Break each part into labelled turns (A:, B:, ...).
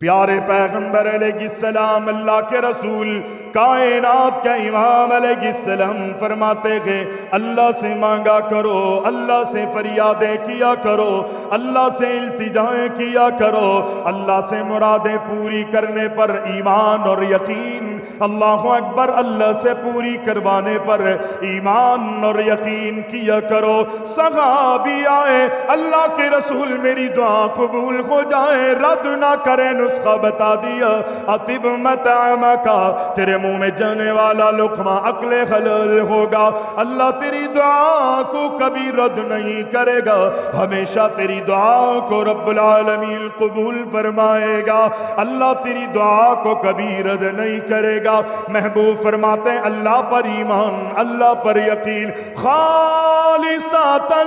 A: پیارے پیغمبر علیہ السلام، اللہ کے رسول، کائنات کا امام علیہ السلام فرماتے گئے اللہ سے مانگا کرو، اللہ سے فریادیں کیا کرو، اللہ سے التجائیں کیا کرو، اللہ سے مرادیں پوری کرنے پر ایمان اور یقین، اللہ اکبر، اللہ سے پوری کروانے پر ایمان اور یقین کیا کرو۔ صحابی آئے، اللہ کے رسول میری دعا قبول ہو جائے، رد نہ کریں، نسخہ بتا دیا، اطب مطعمکا، تیرے منہ میں جانے والا لقمہ عقل حلال ہوگا، اللہ تیری دعا کو کبھی رد نہیں کرے گا، ہمیشہ تیری دعا کو رب العالمین قبول فرمائے گا، اللہ تیری دعا کو کبھی رد نہیں کرے گا۔ محبوب فرماتے ہیں اللہ پر ایمان، اللہ پر یقین، خالصاتاً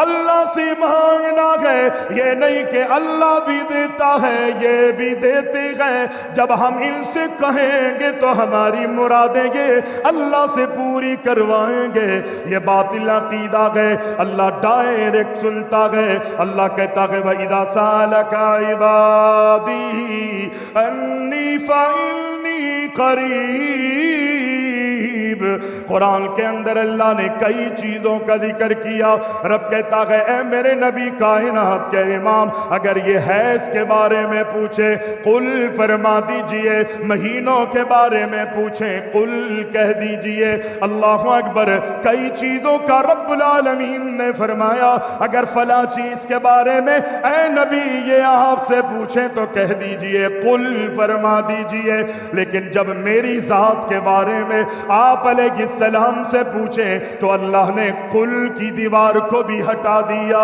A: اللہ سے مانگنا ہے، یہ نہیں کہ اللہ بھی دیتا ہے یہ بھی دیتے ہیں، جب ہم ان سے کہیں گے تو ہماری مرادیں یہ اللہ سے پوری کروائیں گے، یہ باطل عقیدہ ہے۔ اللہ ڈائریکٹ سنتا ہے، اللہ کہتا ہے وَإِذَا سَأَلَكَ عِبَادِي أَنِّي فَإِنِّي قَرِيبٌ۔ قرآن کے اندر اللہ نے کئی چیزوں کا ذکر کیا۔ رب کہتا ہے اے میرے نبی کائنات کے امام، اگر یہ حیض کے بارے میں پوچھے قل فرما دیجئے، مہینوں کے بارے میں پوچھیں قل کہہ دیجئے، اللہ اکبر، کئی چیزوں کا رب العالمین نے فرمایا، اگر فلاں چیز کے بارے میں اے نبی یہ آپ سے پوچھیں تو کہہ دیجئے قل فرما دیجئے، لیکن جب میری ذات کے بارے میں آپ علیہ السلام سے پوچھیں تو اللہ نے قل کی دیوار کو بھی ہٹا دیا۔